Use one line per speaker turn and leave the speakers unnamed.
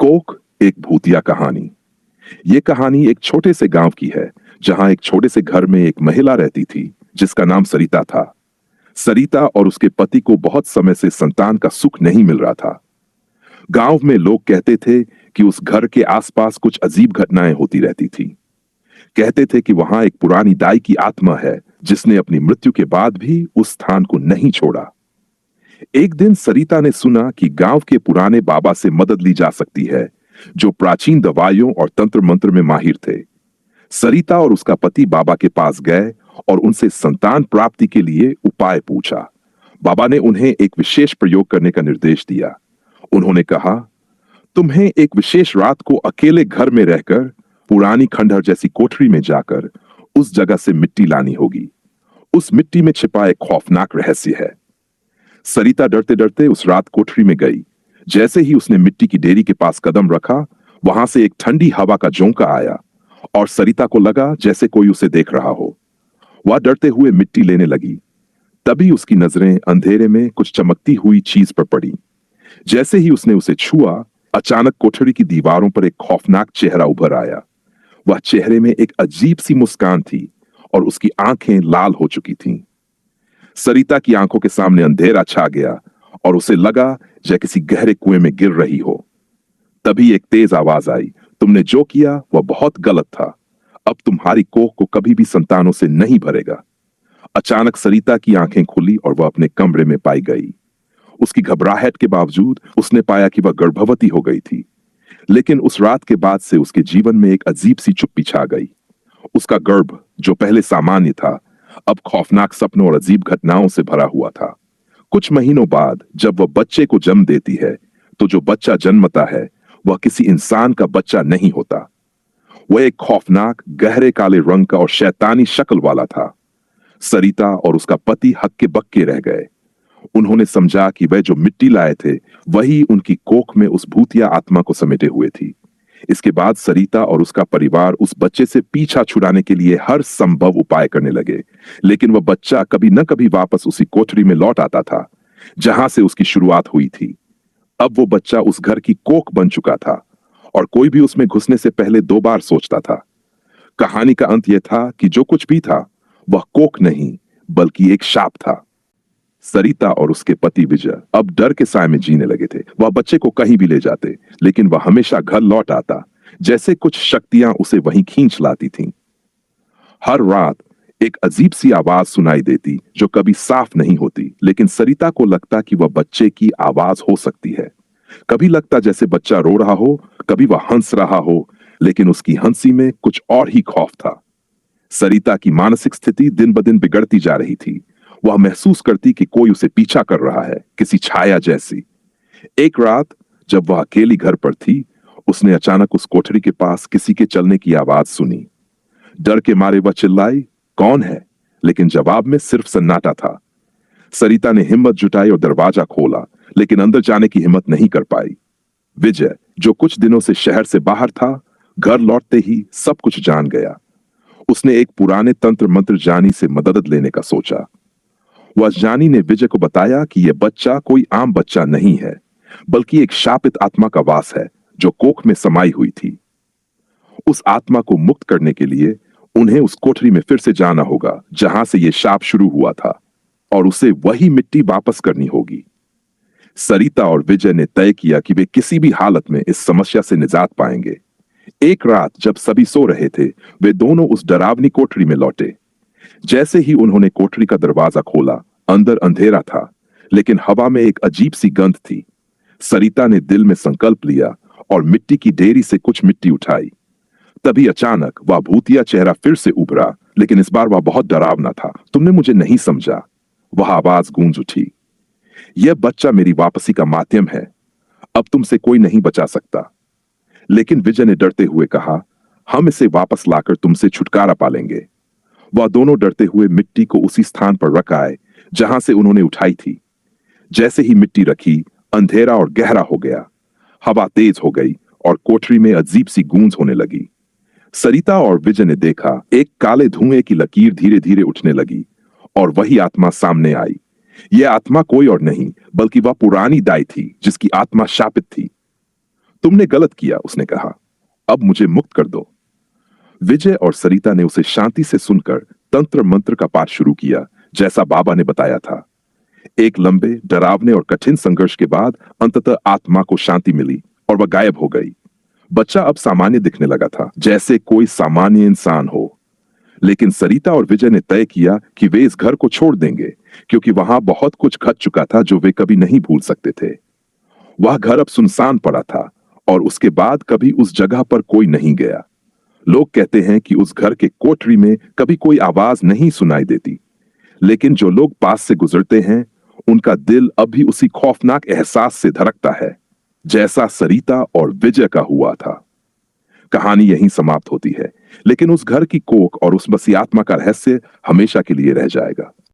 Coke एक भूतिया कहानी। ये कहानी एक छोटे से गांव की है जहां एक छोटे से घर में एक महिला रहती थी जिसका नाम सरिता था। सरिता और उसके पति को बहुत समय से संतान का सुख नहीं मिल रहा था। गांव में लोग कहते थे कि उस घर के आसपास कुछ अजीब घटनाएं होती रहती थी। कहते थे कि वहां एक पुरानी दाई की आत्मा है जिसने अपनी मृत्यु के बाद भी उस स्थान को नहीं छोड़ा। एक दिन सरिता ने सुना कि गांव के पुराने बाबा से मदद ली जा सकती है जो प्राचीन दवाइयों और तंत्र मंत्र में माहिर थे। सरिता और उसका पति बाबा के पास गए और उनसे संतान प्राप्ति के लिए उपाय पूछा। बाबा ने उन्हें एक विशेष प्रयोग करने का निर्देश दिया। उन्होंने कहा, तुम्हें एक विशेष रात को अकेले घर में रहकर पुरानी खंडहर जैसी कोठरी में जाकर उस जगह से मिट्टी लानी होगी। उस मिट्टी में छिपा एक खौफनाक रहस्य है। सरिता डरते डरते उस रात कोठरी में गई। जैसे ही उसने मिट्टी की डेरी के पास कदम रखा, वहां से एक ठंडी हवा का झोंका आया और सरिता को लगा जैसे कोई उसे देख रहा हो। वह डरते हुए मिट्टी लेने लगी। तभी उसकी नजरें अंधेरे में कुछ चमकती हुई चीज पर पड़ी। जैसे ही उसने उसे छुआ, अचानक कोठरी की दीवारों पर एक खौफनाक चेहरा उभर आया। वह चेहरे में एक अजीब सी मुस्कान थी और उसकी आंखें लाल हो चुकी थीं। सरिता की आंखों के सामने अंधेरा छा गया और उसे लगा जैसे किसी गहरे कुएं में गिर रही हो। तभी एक तेज आवाज आई, तुमने जो किया वह बहुत गलत था। अब तुम्हारी कोख को कभी भी संतानों से नहीं भरेगा। अचानक सरिता की आंखें खुली और वह अपने कमरे में पाई गई। उसकी घबराहट के बावजूद उसने पाया कि वह गर्भवती हो गई थी। लेकिन उस रात के बाद से उसके जीवन में एक अजीब सी चुप्पी छा गई। उसका गर्भ जो पहले सामान्य था, अब खौफनाक सपनों और अजीब घटनाओं से भरा हुआ था। कुछ महीनों बाद जब वह बच्चे को जन्म देती है, तो जो बच्चा जन्मता है वह किसी इंसान का बच्चा नहीं होता। वह एक खौफनाक गहरे काले रंग का और शैतानी शक्ल वाला था। सरिता और उसका पति हक्के बक्के रह गए। उन्होंने समझा कि वह जो मिट्टी लाए थे वही उनकी कोख में उस भूतिया आत्मा को समेटे हुए थी। इसके बाद सरिता और उसका परिवार उस बच्चे से पीछा छुड़ाने के लिए हर संभव उपाय करने लगे। लेकिन वह बच्चा कभी न कभी वापस उसी कोठरी में लौट आता था जहां से उसकी शुरुआत हुई थी। अब वो बच्चा उस घर की कोख बन चुका था और कोई भी उसमें घुसने से पहले 2 बार सोचता था। कहानी का अंत यह था कि जो कुछ भी था वह कोख नहीं बल्कि एक शाप था। सरिता और उसके पति विजय अब डर के साए में जीने लगे थे। वह बच्चे को कहीं भी ले जाते, लेकिन वह हमेशा घर लौट आता, जैसे कुछ शक्तियां उसे वहीं खींच लाती थीं। हर रात एक अजीब सी आवाज सुनाई देती जो कभी साफ नहीं होती, लेकिन सरिता को लगता कि वह बच्चे की आवाज हो सकती है। कभी लगता जैसे बच्चा रो रहा हो, कभी वह हंस रहा हो, लेकिन उसकी हंसी में कुछ और ही खौफ था। सरिता की मानसिक स्थिति दिन ब दिन बिगड़ती जा रही थी। वह महसूस करती कि कोई उसे पीछा कर रहा है, किसी छाया जैसी। एक रात जब वह अकेली घर पर थी, उसने अचानक उस कोठरी के पास किसी के चलने की आवाज सुनी। डर के मारे वह चिल्लाई, कौन है? लेकिन जवाब में सिर्फ सन्नाटा था। सरिता ने हिम्मत जुटाई और दरवाजा खोला, लेकिन अंदर जाने की हिम्मत नहीं कर पाई। विजय, जो कुछ दिनों से शहर से बाहर था, घर लौटते ही सब कुछ जान गया। उसने एक पुराने तंत्र मंत्र जानी से मदद लेने का सोचा। वह जानी ने विजय को बताया कि यह बच्चा कोई आम बच्चा नहीं है, बल्कि एक शापित आत्मा का वास है जो कोख में समाई हुई थी। उस आत्मा को मुक्त करने के लिए उन्हें उस कोठरी में फिर से जाना होगा जहां से यह शाप शुरू हुआ था, और उसे वही मिट्टी वापस करनी होगी। सरिता और विजय ने तय किया कि वे किसी भी हालत में इस समस्या से निजात पाएंगे। एक रात जब सभी सो रहे थे, वे दोनों उस डरावनी कोठरी में लौटे। जैसे ही उन्होंने कोठरी का दरवाजा खोला, अंदर अंधेरा था, लेकिन हवा में एक अजीब सी गंध थी। सरिता ने दिल में संकल्प लिया और मिट्टी की ढेरी से कुछ मिट्टी उठाई। तभी अचानक वह भूतिया चेहरा फिर से उभरा, लेकिन इस बार वह बहुत डरावना था। तुमने मुझे नहीं समझा, वह आवाज गूंज उठी। यह बच्चा मेरी वापसी का माध्यम है, अब तुमसे कोई नहीं बचा सकता। लेकिन विजय ने डरते हुए कहा, हम इसे वापस लाकर तुमसे छुटकारा पालेंगे। वह दोनों डरते हुए मिट्टी को उसी स्थान पर रख आए जहां से उन्होंने उठाई थी। जैसे ही मिट्टी रखी, अंधेरा और गहरा हो गया। हवा तेज हो गई और कोठरी में अजीब सी गूंज होने लगी। सरिता और विजय ने देखा एक काले धुएं की लकीर धीरे धीरे उठने लगी और वही आत्मा सामने आई। यह आत्मा कोई और नहीं बल्कि वह पुरानी दाई थी जिसकी आत्मा शापित थी। तुमने गलत किया, उसने कहा। अब मुझे मुक्त कर दो। विजय और सरिता ने उसे शांति से सुनकर तंत्र मंत्र का पाठ शुरू किया, जैसा बाबा ने बताया था। एक लंबे, डरावने और कठिन संघर्ष के बाद अंततः आत्मा को शांति मिली और वह गायब हो गई। बच्चा अब सामान्य दिखने लगा था, जैसे कोई सामान्य इंसान हो। लेकिन सरिता और विजय ने तय किया कि वे इस घर को छोड़ देंगे, क्योंकि वहां बहुत कुछ घट चुका था जो वे कभी नहीं भूल सकते थे। वह घर अब सुनसान पड़ा था और उसके बाद कभी उस जगह पर कोई नहीं गया। लोग कहते हैं कि उस घर के कोठरी में कभी कोई आवाज नहीं सुनाई देती, लेकिन जो लोग पास से गुजरते हैं उनका दिल अब भी उसी खौफनाक एहसास से धड़कता है, जैसा सरिता और विजय का हुआ था। कहानी यहीं समाप्त होती है, लेकिन उस घर की कोख और उस मसीह आत्मा का रहस्य हमेशा के लिए रह जाएगा।